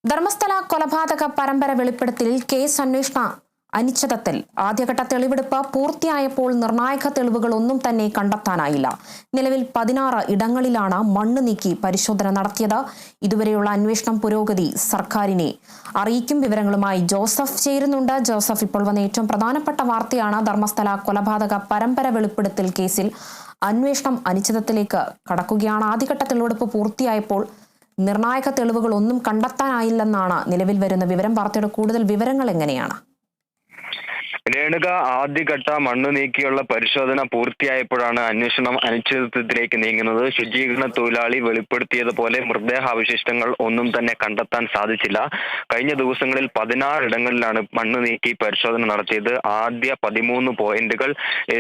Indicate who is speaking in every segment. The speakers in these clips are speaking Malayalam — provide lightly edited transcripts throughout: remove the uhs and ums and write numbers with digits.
Speaker 1: ധർമ്മസ്ഥല കൊലപാതക പരമ്പര വെളിപ്പെടുത്തൽ കേസ് അന്വേഷണ അനിശ്ചിതത്വത്തിൽ ആദ്യഘട്ട തെളിവെടുപ്പ് പൂർത്തിയായപ്പോൾ നിർണായക തെളിവുകൾ ഒന്നും തന്നെ കണ്ടെത്താനായില്ല. നിലവിൽ 16 ഇടങ്ങളിലാണ് മണ്ണ് നീക്കി പരിശോധന നടത്തിയത്. ഇതുവരെയുള്ള അന്വേഷണം പുരോഗതി സർക്കാരിനെ അറിയിക്കും. വിവരങ്ങളുമായി ജോസഫ് ചേരുന്നുണ്ട്. ജോസഫ്, ഇപ്പോൾ വന്ന ഏറ്റവും പ്രധാനപ്പെട്ട വാർത്തയാണ് ധർമ്മസ്ഥല കൊലപാതക പരമ്പര വെളിപ്പെടുത്തൽ കേസിൽ അന്വേഷണം അനിശ്ചിതത്വത്തിലേക്ക് കടക്കുകയാണ്. ആദ്യഘട്ട തെളിവെടുപ്പ് പൂർത്തിയായപ്പോൾ നിർണായക തെളിവുകൾ ഒന്നും കണ്ടെത്താനായില്ലെന്നാണ് നിലവിൽ വരുന്ന വിവരം. വാർത്തയുടെ കൂടുതൽ വിവരങ്ങൾ എങ്ങനെയാണ്?
Speaker 2: രേണുക, ആദ്യഘട്ട മണ്ണ് നീക്കിയുള്ള പരിശോധന പൂർത്തിയായപ്പോഴാണ് അന്വേഷണം അനിശ്ചിതത്വത്തിലേക്ക് നീങ്ങുന്നത്. ശുചീകരണ തൊഴിലാളി വെളിപ്പെടുത്തിയതുപോലെ മൃതദേഹാവശിഷ്ടങ്ങൾ ഒന്നും തന്നെ കണ്ടെത്താൻ സാധിച്ചില്ല. കഴിഞ്ഞ ദിവസങ്ങളിൽ 16 ഇടങ്ങളിലാണ് മണ്ണ് നീക്കി പരിശോധന നടത്തിയത്. ആദ്യ 13 പോയിന്റുകൾ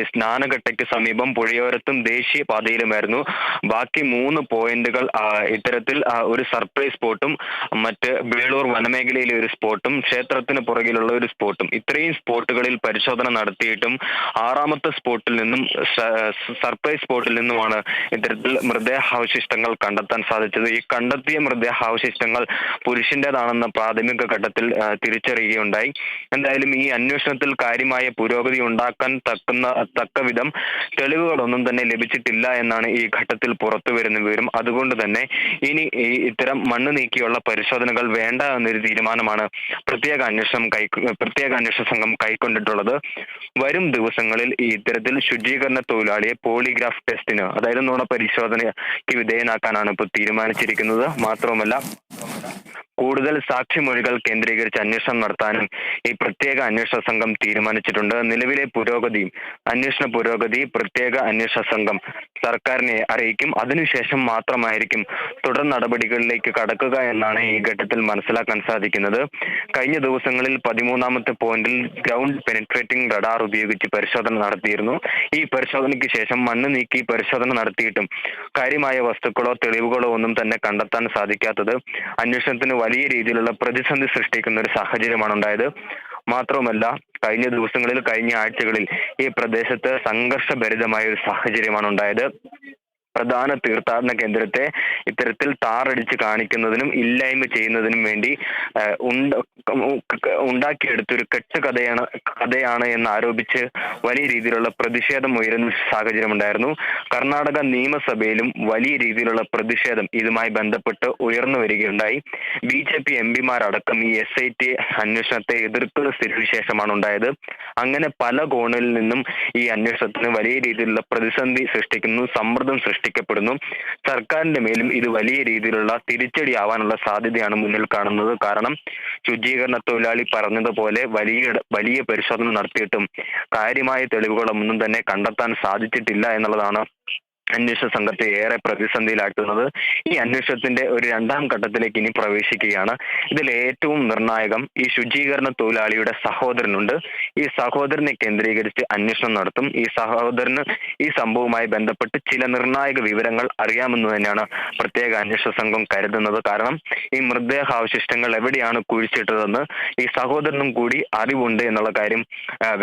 Speaker 2: സ്നാനഘട്ടയ്ക്ക് സമീപം പുഴയോരത്തും ദേശീയപാതയിലുമായിരുന്നു. ബാക്കി 3 പോയിന്റുകൾ ഇത്തരത്തിൽ ഒരു സർപ്രൈസ് സ്പോട്ടും മറ്റ് വേളൂർ വനമേഖലയിലെ ഒരു സ്പോട്ടും ക്ഷേത്രത്തിന് പുറകിലുള്ള ഒരു സ്പോട്ടും, ഇത്രയും സ്പോട്ടുകളിൽ പരിശോധന നടത്തിയിട്ടും 6ാമത്തെ സ്പോട്ടിൽ നിന്നും സർപ്രൈസ് സ്പോട്ടിൽ നിന്നുമാണ് ഇത്തരത്തിൽ മൃതദേഹാവശിഷ്ടങ്ങൾ കണ്ടെത്താൻ സാധിച്ചത്. ഈ കണ്ടെത്തിയ മൃതദേഹാവശിഷ്ടങ്ങൾ പുരുഷന്റേതാണെന്ന പ്രാഥമിക ഘട്ടത്തിൽ തിരിച്ചറിയുകയുണ്ടായി. എന്തായാലും ഈ അന്വേഷണത്തിൽ കാര്യമായ പുരോഗതി ഉണ്ടാക്കാൻ തക്കവിധം തെളിവുകളൊന്നും തന്നെ ലഭിച്ചിട്ടില്ല എന്നാണ് ഈ ഘട്ടത്തിൽ പുറത്തു വരുന്ന വിവരം. അതുകൊണ്ട് തന്നെ ഇനി ഇത്തരം മണ്ണ് നീക്കിയുള്ള പരിശോധനകൾ വേണ്ട എന്നൊരു തീരുമാനമാണ് പ്രത്യേക അന്വേഷണ സംഘം കൈക്കൊണ്ടിട്ടുള്ളത്. വരും ദിവസങ്ങളിൽ ഈ ഇത്തരത്തിൽ ശുചീകരണ തൊഴിലാളിയെ പോളിഗ്രാഫ് ടെസ്റ്റിന്, അതായത് നുണ പരിശോധനയ്ക്ക് വിധേയനാക്കാനാണ് ഇപ്പോൾ തീരുമാനിച്ചിരിക്കുന്നത്. മാത്രവുമല്ല, കൂടുതൽ സാക്ഷിമൊഴികൾ കേന്ദ്രീകരിച്ച് അന്വേഷണം നടത്താനും ഈ പ്രത്യേക അന്വേഷണ സംഘം തീരുമാനിച്ചിട്ടുണ്ട്. നിലവിലെ അന്വേഷണ പുരോഗതി പ്രത്യേക അന്വേഷണ സംഘം സർക്കാരിനെ അറിയിക്കും. അതിനുശേഷം മാത്രമായിരിക്കും തുടർ നടപടികളിലേക്ക് കടക്കുക എന്നാണ് ഈ ഘട്ടത്തിൽ മനസ്സിലാക്കാൻ സാധിക്കുന്നത്. കഴിഞ്ഞ ദിവസങ്ങളിൽ 13ാമത്തെ പോയിന്റിൽ ഗ്രൗണ്ട് പെനിട്രേറ്റിംഗ് റഡാർ ഉപയോഗിച്ച് പരിശോധന നടത്തിയിരുന്നു. ഈ പരിശോധനയ്ക്ക് ശേഷം മണ്ണ് നീക്കി പരിശോധന നടത്തിയിട്ടും കാര്യമായ വസ്തുക്കളോ തെളിവുകളോ ഒന്നും തന്നെ കണ്ടെത്താൻ സാധിക്കാത്തത് അന്വേഷണത്തിന് വലിയ രീതിയിലുള്ള പ്രതിസന്ധി സൃഷ്ടിക്കുന്ന ഒരു സാഹചര്യമാണ് ഉണ്ടായത്. മാത്രവുമല്ല, കഴിഞ്ഞ ആഴ്ചകളിൽ ഈ പ്രദേശത്ത് സംഘർഷഭരിതമായ ഒരു സാഹചര്യമാണ് ഉണ്ടായത്. പ്രധാന തീർത്ഥാടന കേന്ദ്രത്തെ ഇത്തരത്തിൽ താറടിച്ച് കാണിക്കുന്നതിനും ഇല്ലായ്മ ചെയ്യുന്നതിനും വേണ്ടി ഉണ്ടാക്കിയെടുത്തൊരു കഥയാണ് എന്ന് ആരോപിച്ച് വലിയ രീതിയിലുള്ള പ്രതിഷേധം ഉയരുന്ന സാഹചര്യം ഉണ്ടായിരുന്നു. കർണാടക നിയമസഭയിലും വലിയ രീതിയിലുള്ള പ്രതിഷേധം ഇതുമായി ബന്ധപ്പെട്ട് ഉയർന്നു വരികയുണ്ടായി. BJP MPമാരടക്കം ഈ SIT അന്വേഷണത്തെ എതിർക്കുന്ന സ്ഥിതിവിശേഷമാണ് ഉണ്ടായത്. അങ്ങനെ പല കോണിൽ നിന്നും ഈ അന്വേഷണത്തിന് വലിയ രീതിയിലുള്ള പ്രതിസന്ധി സൃഷ്ടിക്കുന്നു, സമ്മർദ്ദം സൃഷ്ടിക്കപ്പെടുന്നു. സർക്കാരിന്റെ മേലും ഇത് വലിയ രീതിയിലുള്ള തിരിച്ചടിയാവാനുള്ള സാധ്യതയാണ് മുന്നിൽ കാണുന്നത്. കാരണം ശുചീകരണ തൊഴിലാളി പറഞ്ഞതുപോലെ വലിയ പരിശോധന നടത്തിയിട്ടും കാര്യമായ തെളിവുകളൊന്നും തന്നെ കണ്ടെത്താൻ സാധിച്ചിട്ടില്ല എന്നുള്ളതാണ് അന്വേഷണ സംഘത്തെ ഏറെ പ്രതിസന്ധിയിലാക്കുന്നത്. ഈ അന്വേഷണത്തിന്റെ ഒരു 2ാം ഘട്ടത്തിലേക്ക് ഇനി പ്രവേശിക്കുകയാണ്. ഇതിൽ ഏറ്റവും നിർണായകം ഈ ശുചീകരണ തൊഴിലാളിയുടെ സഹോദരനുണ്ട്. ഈ സഹോദരനെ കേന്ദ്രീകരിച്ച് അന്വേഷണം നടത്തും. ഈ സഹോദരന് ഈ സംഭവവുമായി ബന്ധപ്പെട്ട് ചില നിർണായക വിവരങ്ങൾ അറിയാമെന്ന് തന്നെയാണ് പ്രത്യേക അന്വേഷണ സംഘം കരുതുന്നത്. കാരണം ഈ മൃതദേഹാവശിഷ്ടങ്ങൾ എവിടെയാണ് കുഴിച്ചിട്ടതെന്ന് ഈ സഹോദരനും കൂടി അറിവുണ്ട് എന്നുള്ള കാര്യം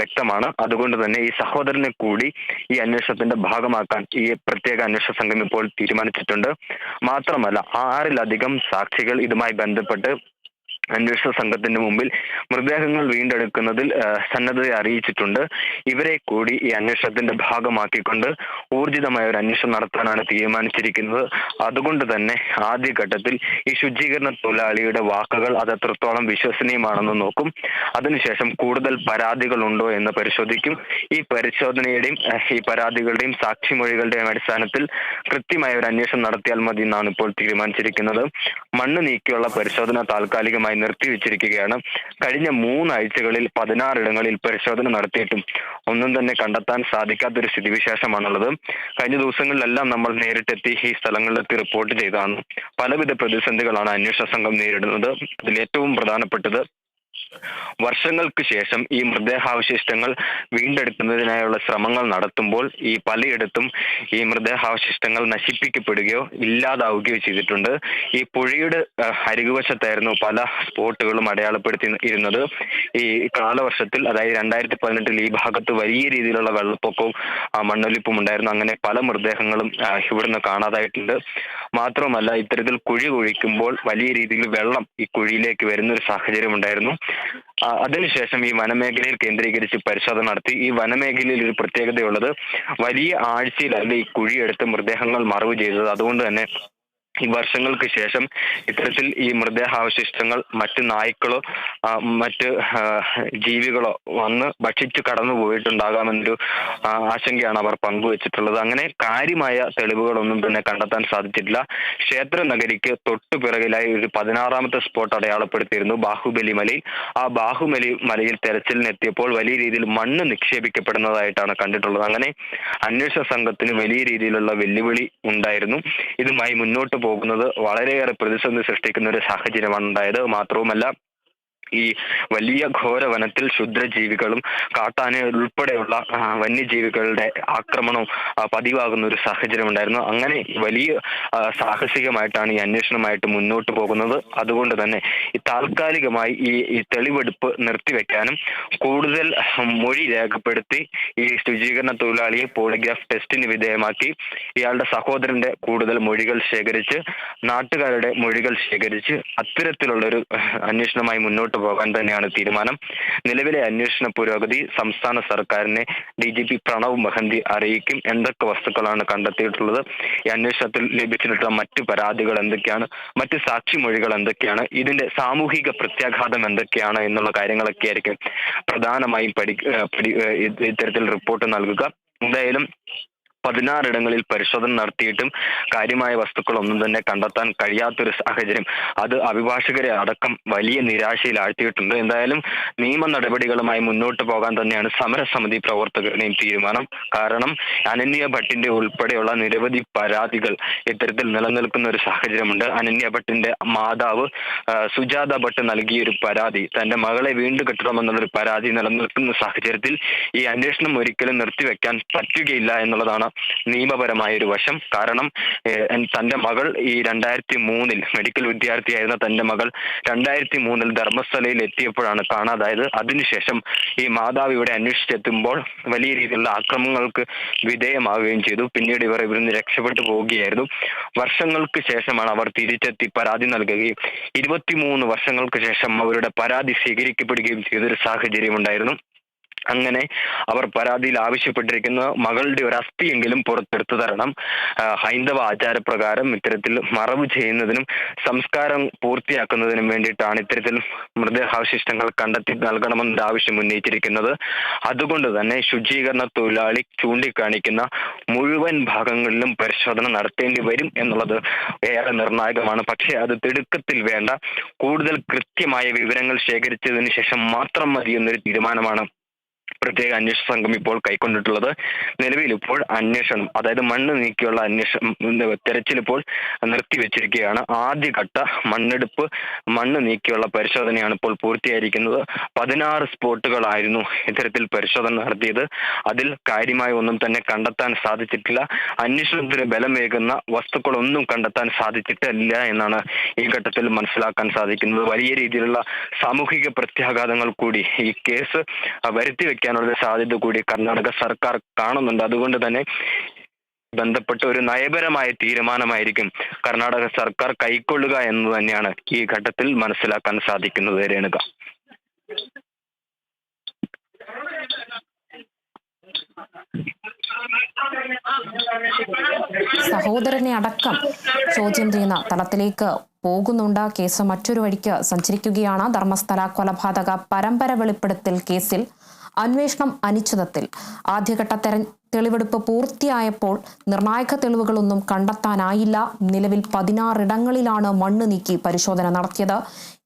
Speaker 2: വ്യക്തമാണ്. അതുകൊണ്ട് തന്നെ ഈ സഹോദരനെ കൂടി ഈ അന്വേഷണത്തിന്റെ ഭാഗമാക്കാൻ ഈ പ്രത്യേക അന്വേഷണ സംഘം ഇപ്പോൾ തീരുമാനിച്ചിട്ടുണ്ട്. മാത്രമല്ല, 6ലധികം സാക്ഷികൾ ഇതുമായി ബന്ധപ്പെട്ട് അന്വേഷണ സംഘത്തിന്റെ മുമ്പിൽ മൃതദേഹങ്ങൾ വീണ്ടെടുക്കുന്നതിൽ സന്നദ്ധത അറിയിച്ചിട്ടുണ്ട്. ഇവരെ കൂടി ഈ അന്വേഷണത്തിന്റെ ഭാഗമാക്കിക്കൊണ്ട് ഊർജിതമായ ഒരു അന്വേഷണം നടത്താനാണ് തീരുമാനിച്ചിരിക്കുന്നത്. അതുകൊണ്ട് തന്നെ ആദ്യഘട്ടത്തിൽ ഈ ശുചീകരണ തൊഴിലാളിയുടെ വാക്കുകൾ അത് എത്രത്തോളം വിശ്വസനീയമാണെന്ന് നോക്കും. അതിനുശേഷം കൂടുതൽ പരാതികൾ ഉണ്ടോ എന്ന് പരിശോധിക്കും. ഈ പരിശോധനയുടെയും ഈ പരാതികളുടെയും സാക്ഷിമൊഴികളുടെയും അടിസ്ഥാനത്തിൽ കൃത്യമായ ഒരു അന്വേഷണം നടത്തിയാൽ മതി എന്നാണ് ഇപ്പോൾ തീരുമാനിച്ചിരിക്കുന്നത്. മണ്ണ് നീക്കിയുള്ള പരിശോധന താൽക്കാലികമായി നിർത്തിവെച്ചിരിക്കുകയാണ്. കഴിഞ്ഞ 3 ആഴ്ചകളിൽ 16 ഇടങ്ങളിൽ പരിശോധന നടത്തിയിട്ടും ഒന്നും തന്നെ കണ്ടെത്താൻ സാധിക്കാത്തൊരു സ്ഥിതിവിശേഷമാണുള്ളത്. കഴിഞ്ഞ ദിവസങ്ങളിലെല്ലാം നമ്മൾ നേരിട്ടെത്തി ഈ സ്ഥലങ്ങളിലെത്തി റിപ്പോർട്ട് ചെയ്തതാണ്. പലവിധ പ്രതിസന്ധികളാണ് അന്വേഷണ സംഘം നേരിടുന്നത്. അതിൽ ഏറ്റവും പ്രധാനപ്പെട്ടത് വർഷങ്ങൾക്ക് ശേഷം ഈ മൃതദേഹാവശിഷ്ടങ്ങൾ വീണ്ടെടുക്കുന്നതിനായുള്ള ശ്രമങ്ങൾ നടത്തുമ്പോൾ ഈ പലയിടത്തും ഈ മൃതദേഹാവശിഷ്ടങ്ങൾ നശിപ്പിക്കപ്പെടുകയോ ഇല്ലാതാവുകയോ ചെയ്തിട്ടുണ്ട്. ഈ പുഴയുടെ അരികുവശത്തായിരുന്നു പല സ്പോട്ടുകളും അടയാളപ്പെടുത്തി ഇരുന്നത്. ഈ കാലവർഷത്തിൽ, അതായത് 2018 ഈ ഭാഗത്ത് വലിയ രീതിയിലുള്ള വെള്ളപ്പൊക്കവും മണ്ണൊലിപ്പും ഉണ്ടായിരുന്നു. അങ്ങനെ പല മൃതദേഹങ്ങളും ഇവിടുന്ന് കാണാതായിട്ടുണ്ട്. മാത്രമല്ല, ഇത്തരത്തിൽ കുഴി കുഴിക്കുമ്പോൾ വലിയ രീതിയിൽ വെള്ളം ഈ കുഴിയിലേക്ക് വരുന്ന ഒരു സാഹചര്യം ഉണ്ടായിരുന്നു. അതിനുശേഷം ഈ വനമേഖലയിൽ കേന്ദ്രീകരിച്ച് പരിശോധന നടത്തി. ഈ വനമേഖലയിൽ ഒരു പ്രത്യേകതയുള്ളത്, വലിയ ആഴ്ചയിലല്ല ഈ കുഴിയെടുത്ത് മൃതദേഹങ്ങൾ മറവ് ചെയ്തത്. അതുകൊണ്ട് തന്നെ ഈ വർഷങ്ങൾക്ക് ശേഷം ഇത്തരത്തിൽ ഈ മൃതദേഹാവശിഷ്ടങ്ങൾ മറ്റു നായ്ക്കളോ മറ്റ് ജീവികളോ വന്ന് ഭക്ഷിച്ച് കടന്നു പോയിട്ടുണ്ടാകാമെന്നൊരു ആശങ്കയാണ് അവർ പങ്കുവച്ചിട്ടുള്ളത്. അങ്ങനെ കാര്യമായ തെളിവുകളൊന്നും തന്നെ കണ്ടെത്താൻ സാധിച്ചിട്ടില്ല. ക്ഷേത്ര നഗരിക്ക് തൊട്ടു പിറകിലായി ഒരു 16ാമത്തെ സ്പോട്ട് അടയാളപ്പെടുത്തിയിരുന്നു, ബാഹുബലി മലയിൽ. ആ ബാഹുബലി മലയിൽ തെരച്ചിലിനെത്തിയപ്പോൾ വലിയ രീതിയിൽ മണ്ണ് നിക്ഷേപിക്കപ്പെടുന്നതായിട്ടാണ് കണ്ടിട്ടുള്ളത്. അങ്ങനെ അന്വേഷണ സംഘത്തിന് വലിയ രീതിയിലുള്ള വെല്ലുവിളി ഉണ്ടായിരുന്നു. ഇതുമായി മുന്നോട്ട് പോകുന്നത് വളരെയേറെ പ്രതിസന്ധി സൃഷ്ടിക്കുന്ന ഒരു സാഹചര്യമാണ് ഉണ്ടായത്. മാത്രവുമല്ല, ഈ വലിയ ഘോര വനത്തിൽ ക്ഷുദ്രജീവികളും കാട്ടാന ഉൾപ്പെടെയുള്ള വന്യജീവികളുടെ ആക്രമണവും പതിവാകുന്ന ഒരു സാഹചര്യം ഉണ്ടായിരുന്നു. അങ്ങനെ വലിയ സാഹസികമായിട്ടാണ് ഈ അന്വേഷണമായിട്ട് മുന്നോട്ട് പോകുന്നത്. അതുകൊണ്ട് തന്നെ ഈ താൽക്കാലികമായി ഈ തെളിവെടുപ്പ് നിർത്തിവെക്കാനും കൂടുതൽ മൊഴി രേഖപ്പെടുത്തി ഈ ശുചീകരണ തൊഴിലാളിയെ പോളിഗ്രാഫ് ടെസ്റ്റിന് വിധേയമാക്കി ഇയാളുടെ സഹോദരന്റെ കൂടുതൽ മൊഴികൾ ശേഖരിച്ച്, നാട്ടുകാരുടെ മൊഴികൾ ശേഖരിച്ച് അത്തരത്തിലുള്ളൊരു അന്വേഷണമായി മുന്നോട്ട് പോകാൻ തന്നെയാണ് തീരുമാനം. നിലവിലെ അന്വേഷണ പുരോഗതി സംസ്ഥാന സർക്കാരിനെ DGP പ്രണവ് മഹന്തി അറിയിക്കും. എന്തൊക്കെ വസ്തുക്കളാണ് കണ്ടെത്തിയിട്ടുള്ളത്, ഈ അന്വേഷണത്തിൽ ലഭിച്ചിട്ടുള്ള മറ്റു പരാതികൾ എന്തൊക്കെയാണ്, മറ്റു സാക്ഷിമൊഴികൾ എന്തൊക്കെയാണ്, ഇതിന്റെ സാമൂഹിക പ്രത്യാഘാതം എന്തൊക്കെയാണ് എന്നുള്ള കാര്യങ്ങളൊക്കെ ആയിരിക്കും പ്രധാനമായും ഇത്തരത്തിൽ റിപ്പോർട്ട് നൽകുക. എന്തായാലും 16 ഇടങ്ങളിൽ പരിശോധന നടത്തിയിട്ടും കാര്യമായ വസ്തുക്കളൊന്നും തന്നെ കണ്ടെത്താൻ കഴിയാത്തൊരു സാഹചര്യം അത് അഭിഭാഷകരെ അടക്കം വലിയ നിരാശയിൽ ആഴ്ത്തിയിട്ടുണ്ട്. എന്തായാലും നിയമ നടപടികളുമായി മുന്നോട്ട് പോകാൻ തന്നെയാണ് സമരസമിതി പ്രവർത്തകരുടെയും തീരുമാനം. കാരണം അനന്യ ഭട്ടിന്റെ ഉൾപ്പെടെയുള്ള നിരവധി പരാതികൾ ഇത്തരത്തിൽ നിലനിൽക്കുന്ന ഒരു സാഹചര്യമുണ്ട്. അനന്യ ഭട്ടിന്റെ മാതാവ് സുജാത ഭട്ട് നൽകിയൊരു പരാതി, തന്റെ മകളെ വീണ്ടും കെട്ടണമെന്നുള്ളൊരു പരാതി നിലനിൽക്കുന്ന സാഹചര്യത്തിൽ ഈ അന്വേഷണം ഒരിക്കലും നിർത്തിവെക്കാൻ പറ്റുകയില്ല എന്നുള്ളതാണ് നിയമപരമായ ഒരു വശം. കാരണം തന്റെ മകൾ ഈ 2003 മെഡിക്കൽ വിദ്യാർത്ഥിയായിരുന്ന തന്റെ മകൾ 2003 ധർമ്മസ്ഥലയിൽ എത്തിയപ്പോഴാണ് കാണാതായത്. അതിനുശേഷം ഈ മാതാവ് ഇവിടെ അന്വേഷിച്ചെത്തുമ്പോൾ വലിയ രീതിയിലുള്ള ആക്രമണങ്ങൾക്ക് വിധേയമാവുകയും ചെയ്തു. പിന്നീട് ഇവർ ഇവിടുന്ന് രക്ഷപ്പെട്ടു പോവുകയായിരുന്നു. വർഷങ്ങൾക്ക് ശേഷമാണ് അവർ തിരിച്ചെത്തി പരാതി നൽകുകയും 23 വർഷങ്ങൾക്ക് ശേഷം അവരുടെ പരാതി സ്വീകരിക്കപ്പെടുകയും ചെയ്തൊരു സാഹചര്യം ഉണ്ടായിരുന്നു. അങ്ങനെ അവർ പരാതിയിൽ ആവശ്യപ്പെട്ടിരിക്കുന്ന മകളുടെ ഒരു അസ്ഥിയെങ്കിലും പുറത്തെടുത്തു തരണം. ഹൈന്ദവ ആചാരപ്രകാരം ഇത്തരത്തിൽ മറവ് ചെയ്യുന്നതിനും സംസ്കാരം പൂർത്തിയാക്കുന്നതിനും വേണ്ടിയിട്ടാണ് ഇത്തരത്തിൽ മൃതദേഹാവശിഷ്ടങ്ങൾ കണ്ടെത്തി നൽകണമെന്നൊരു ആവശ്യം ഉന്നയിച്ചിരിക്കുന്നത്. അതുകൊണ്ട് തന്നെ ശുചീകരണ തൊഴിലാളി ചൂണ്ടിക്കാണിക്കുന്ന മുഴുവൻ ഭാഗങ്ങളിലും പരിശോധന നടത്തേണ്ടി വരും എന്നുള്ളത് ഏറെ നിർണായകമാണ്. പക്ഷേ അത് തിടുക്കത്തിൽ വേണ്ട, കൂടുതൽ കൃത്യമായ വിവരങ്ങൾ ശേഖരിച്ചതിന് ശേഷം മാത്രം മതി എന്നൊരു തീരുമാനമാണ് പ്രത്യേക അന്വേഷണ സംഘം ഇപ്പോൾ കൈക്കൊണ്ടിട്ടുള്ളത്. നിലവിൽ ഇപ്പോൾ അന്വേഷണം, അതായത് മണ്ണ് നീക്കിയുള്ള തെരച്ചിൽ ഇപ്പോൾ നിർത്തിവെച്ചിരിക്കുകയാണ്. ആദ്യഘട്ട മണ്ണ് നീക്കിയുള്ള പരിശോധനയാണ് ഇപ്പോൾ പൂർത്തിയായിരിക്കുന്നത്. 16 സ്പോട്ടുകളായിരുന്നു ഇത്തരത്തിൽ പരിശോധന നടത്തിയത്. അതിൽ കാര്യമായ ഒന്നും തന്നെ കണ്ടെത്താൻ സാധിച്ചിട്ടില്ല. അന്വേഷണത്തിന് ബലമേകുന്ന വസ്തുക്കളൊന്നും കണ്ടെത്താൻ സാധിച്ചിട്ടില്ല എന്നാണ് ഈ ഘട്ടത്തിൽ മനസ്സിലാക്കാൻ സാധിക്കുന്നത്. വലിയ രീതിയിലുള്ള സാമൂഹിക പ്രത്യാഘാതങ്ങൾ കൂടി ഈ കേസ് വരുത്തിവെക്കാനുള്ള സാധ്യത കൂടി കർണാടക സർക്കാർ കാണുന്നുണ്ട്. അതുകൊണ്ട് തന്നെ ബന്ധപ്പെട്ട ഒരു നയപരമായ തീരുമാനമായിരിക്കും കർണാടക സർക്കാർ കൈക്കൊള്ളുക എന്ന് തന്നെയാണ് ഈ ഘട്ടത്തിൽ മനസ്സിലാക്കാൻ സാധിക്കുന്നത്. രേണുക.
Speaker 1: സഹോദരനെ അടക്കം ചോദ്യം ചെയ്യുന്ന തലത്തിലേക്ക് പോകുന്നുണ്ട്. കേസ് മറ്റൊരു വഴിക്ക് സഞ്ചരിക്കുകയാണ്. ധർമ്മസ്ഥല കൊലപാതക പരമ്പര വെളിപ്പെടുത്തൽ കേസിൽ അന്വേഷണം അനിശ്ചിതത്തിൽ. ആദ്യഘട്ട തെളിവെടുപ്പ് പൂർത്തിയായപ്പോൾ നിർണായക തെളിവുകളൊന്നും കണ്ടെത്താനായില്ല. നിലവിൽ 16 ഇടങ്ങളിലാണ് മണ്ണ് നീക്കി പരിശോധന നടത്തിയത്.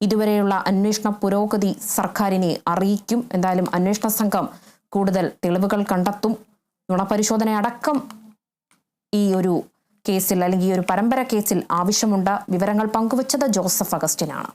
Speaker 1: ഇതുവരെയുള്ള അന്വേഷണ പുരോഗതി സർക്കാരിനെ അറിയിക്കും. എന്തായാലും അന്വേഷണ സംഘം കൂടുതൽ തെളിവുകൾ കണ്ടെത്തും. നുണപരിശോധനയടക്കം ഈ ഒരു കേസിൽ അല്ലെങ്കിൽ ഈ ഒരു പരമ്പര കേസിൽ ആവശ്യമുണ്ട്. വിവരങ്ങൾ പങ്കുവച്ചത് ജോസഫ് അഗസ്റ്റിനാണ്.